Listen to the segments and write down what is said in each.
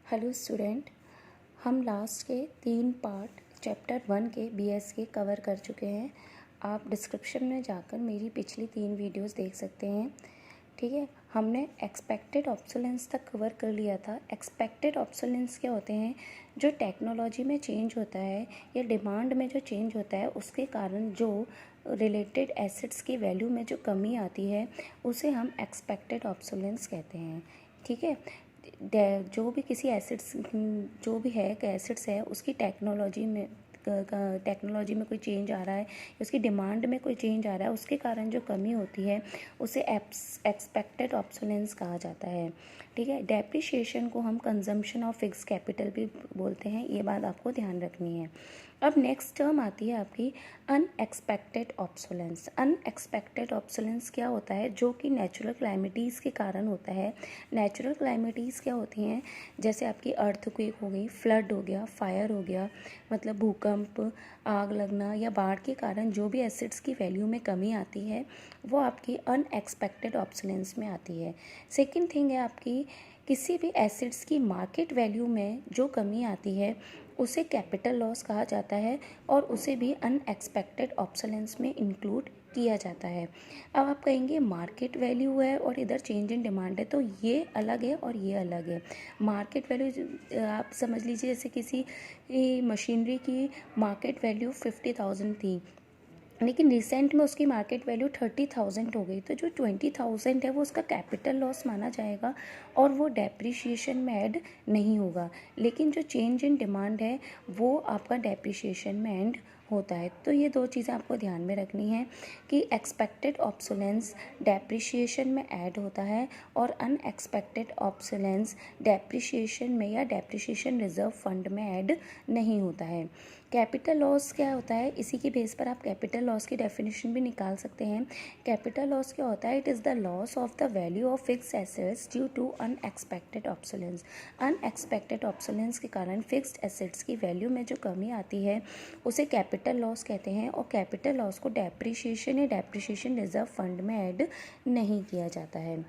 Hello student, हम last के 3 part chapter 1 के बीएस के कवर कर चुके हैं। आप डिस्क्रिप्शन में जाकर मेरी पिछली 3 वीडियोस देख सकते हैं। ठीक है, हमने एक्सपेक्टेड ऑब्सोलेंस तक कवर कर लिया था। एक्सपेक्टेड ऑब्सोलेंस क्या होते हैं? जो टेक्नोलॉजी में चेंज होता है या डिमांड में जो चेंज होता है उसके कारण जो रिलेटेड एसेट्स की वैल्यू में जो कमी आती है उसे हम एक्सपेक्टेड ऑब्सोलेंस कहते हैं। ठीक है, जो भी किसी एसिड्स जो भी है एसिड्स है उसकी टेक्नोलॉजी में कोई चेंज आ रहा है या उसकी डिमांड में कोई चेंज आ रहा है उसके कारण जो कमी होती है उसे एक्सपेक्टेड ऑब्सोलेंस कहा जाता है। ठीक है, डेप्रिशिएशन को हम कंजम्पशन ऑफ फिक्स कैपिटल भी बोलते हैं, ये बात आपको ध्यान रखनी है। अब नेक्स्ट टर्म आती है आपकी अनएक्सपेक्टेड ऑब्सोलेंस। अनएक्सपेक्टेड ऑब्सोलेंस क्या होता है? जो कि नेचुरल क्लाइमेटीज़ के कारण होता है। नेचुरल क्लाइमेटीज़ क्या होती हैं? जैसे आपकी अर्थक्वेक हो गई, फ्लड हो गया, फायर हो गया, मतलब भूकंप, आग लगना या बाढ़ के कारण जो भी एसिड्स की वैल्यू में कमी आती है वो आपकी अनएक्सपेक्टेड ऑब्सोलेंस में आती है। सेकेंड थिंग है आपकी किसी भी एसिड्स की मार्केट वैल्यू में जो कमी आती है उसे कैपिटल लॉस कहा जाता है और उसे भी अनएक्सपेक्टेड ऑब्सोलेंस में इंक्लूड किया जाता है। अब आप कहेंगे मार्केट वैल्यू है और इधर चेंज इन डिमांड है, तो ये अलग है और ये अलग है। मार्केट वैल्यू आप समझ लीजिए जैसे किसी मशीनरी की मार्केट वैल्यू 50,000 थी लेकिन रिसेंट में उसकी मार्केट वैल्यू 30,000 हो गई, तो जो 20,000 है वो उसका कैपिटल लॉस माना जाएगा और वो डेप्रिशिएशन में ऐड नहीं होगा। लेकिन जो चेंज इन डिमांड है वो आपका डेप्रिशिएशन में ऐड होता है। तो ये दो चीज़ें आपको ध्यान में रखनी है कि एक्सपेक्टेड ऑब्सोलेंस डेप्रिशिएशन में ऐड होता है और अनएक्सपेक्टेड ऑब्सोलेंस डेप्रिशिएशन में या डेप्रिशिएशन रिजर्व फंड में ऐड नहीं होता है। कैपिटल लॉस क्या होता है? इसी की बेस पर आप कैपिटल लॉस की डेफिनेशन भी निकाल सकते हैं। कैपिटल लॉस क्या होता है? It is the loss of the value of fix assets due to unexpected obsolescence. Unexpected obsolescence के कारण फिक्स्ड एसेट्स की वैल्यू में जो कमी आती है उसे कैपिटल लॉस कहते हैं और कैपिटल लॉस को डेप्रिशिएशन या डेप्रिशिएशन रिजर्व फंड में ऐड नहीं किया जाता है।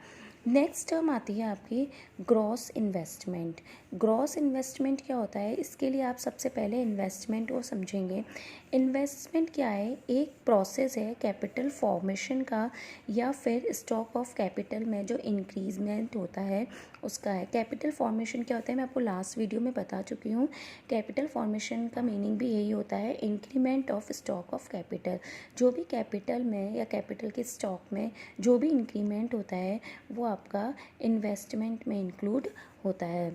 नेक्स्ट टर्म आती है आपकी ग्रॉस इन्वेस्टमेंट। ग्रॉस इन्वेस्टमेंट क्या होता है? इसके लिए आप सबसे पहले इन्वेस्टमेंट को समझेंगे। इन्वेस्टमेंट क्या है? एक प्रोसेस है कैपिटल फॉर्मेशन का या फिर स्टॉक ऑफ कैपिटल में जो इंक्रीजमेंट होता है उसका है। कैपिटल फॉर्मेशन क्या होता है मैं आपको लास्ट वीडियो में बता चुकी हूँ। कैपिटल फॉर्मेशन का मीनिंग भी यही होता है, increment of stock of capital. जो भी कैपिटल में या कैपिटल के स्टॉक में जो भी इंक्रीमेंट होता है वो आपका इन्वेस्टमेंट में इंक्लूड होता है।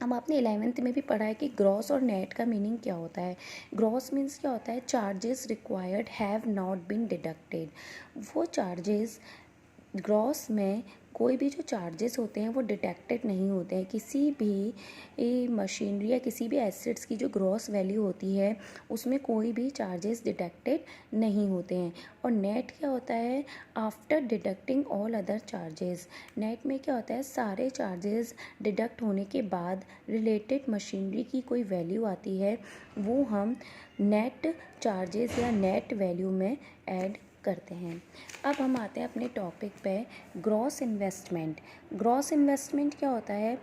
अब आपने 11th में भी पढ़ा है कि ग्रॉस और नेट का मीनिंग क्या होता है। ग्रॉस मीन्स क्या होता है? Charges required have not been deducted. वो चार्जेस ग्रॉस में कोई भी जो चार्जेस होते हैं वो डिटेक्टेड नहीं होते हैं। किसी भी मशीनरी या किसी भी एसेट्स की जो ग्रॉस वैल्यू होती है उसमें कोई भी चार्जेस डिटेक्टेड नहीं होते हैं। और नेट क्या होता है? After deducting all other charges. Net में क्या होता है? सारे चार्जेस डिडक्ट होने के बाद रिलेटेड मशीनरी की कोई वैल्यू आती है वो हम नेट चार्जेस या नेट वैल्यू में ऐड करते हैं। अब हम आते हैं अपने टॉपिक पे, ग्रॉस इन्वेस्टमेंट। ग्रॉस इन्वेस्टमेंट क्या होता है?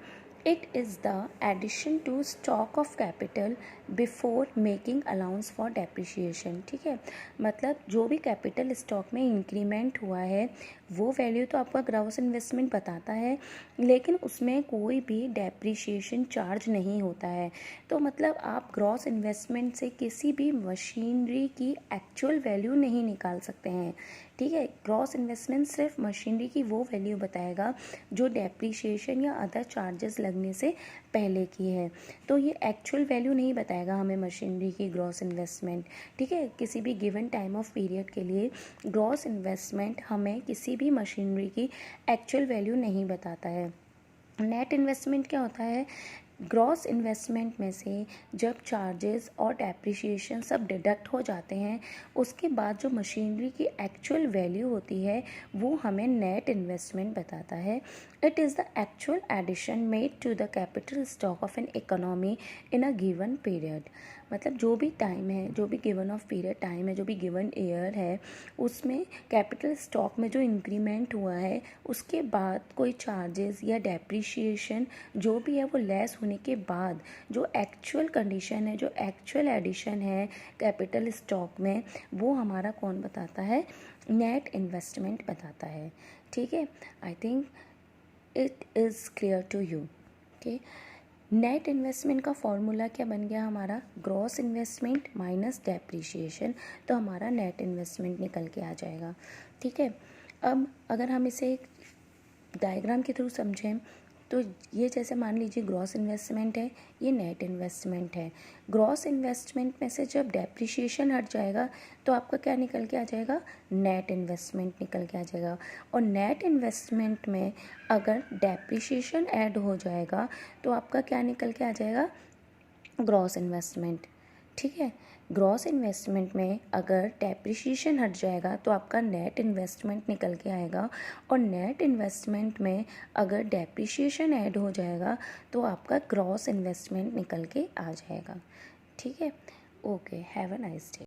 It is the addition to stock of capital before making allowance for depreciation. ठीक है, मतलब जो भी कैपिटल स्टॉक में इंक्रीमेंट हुआ है वो वैल्यू तो आपका ग्रॉस इन्वेस्टमेंट बताता है लेकिन उसमें कोई भी डेप्रिशिएशन चार्ज नहीं होता है। तो मतलब आप ग्रॉस इन्वेस्टमेंट से किसी भी मशीनरी की एक्चुअल वैल्यू नहीं निकाल सकते हैं। ठीक है, ग्रॉस इन्वेस्टमेंट सिर्फ मशीनरी की वो वैल्यू बताएगा जो डेप्रिशिएशन या अदर चार्जेस लगने से पहले की है। तो ये एक्चुअल वैल्यू नहीं बताएगा हमें मशीनरी की ग्रॉस इन्वेस्टमेंट। ठीक है, किसी भी गिवन टाइम ऑफ पीरियड के लिए ग्रॉस इन्वेस्टमेंट हमें किसी भी मशीनरी की एक्चुअल वैल्यू नहीं बताता है। नेट इन्वेस्टमेंट क्या होता है? ग्रॉस इन्वेस्टमेंट में से जब चार्जेस और डेप्रिशिएशन सब डिडक्ट हो जाते हैं उसके बाद जो मशीनरी की एक्चुअल वैल्यू होती है वो हमें नेट इन्वेस्टमेंट बताता है। It is the actual addition made to the capital stock of an economy in a given period. मतलब जो भी टाइम है, जो भी गिवन ऑफ पीरियड टाइम है, जो भी गिवन ईयर है उसमें कैपिटल स्टॉक में जो इंक्रीमेंट हुआ है उसके बाद कोई चार्जेस या डेप्रिशिएशन जो भी है वो लेस होने होने के बाद जो एक्चुअल कंडीशन है, जो एक्चुअल एडिशन है कैपिटल स्टॉक में, वो हमारा कौन बताता है? नेट इन्वेस्टमेंट बताता है। ठीक है, I think it is clear to you. Okay, net investment का फॉर्मूला क्या बन गया हमारा? Gross investment minus depreciation. तो हमारा नेट इन्वेस्टमेंट निकल के आ जाएगा। ठीक है, अब अगर हम इसे एक डायग्राम के थ्रू समझें तो ये जैसे मान लीजिए ग्रॉस इन्वेस्टमेंट है, ये नेट इन्वेस्टमेंट है। ग्रॉस इन्वेस्टमेंट में से जब डेप्रिसिएशन हट जाएगा तो आपका क्या निकल के आ जाएगा? नेट इन्वेस्टमेंट निकल के आ जाएगा। और नेट इन्वेस्टमेंट में अगर डेप्रिसिएशन ऐड हो जाएगा तो आपका क्या निकल के आ जाएगा? Gross investment. ठीक है, ग्रॉस इन्वेस्टमेंट में अगर डेप्रिसिएशन हट जाएगा तो आपका नेट इन्वेस्टमेंट निकल के आएगा। और नेट इन्वेस्टमेंट में अगर डेप्रिसिएशन ऐड हो जाएगा तो आपका ग्रॉस इन्वेस्टमेंट निकल के आ जाएगा। ठीक है, okay, have a nice day.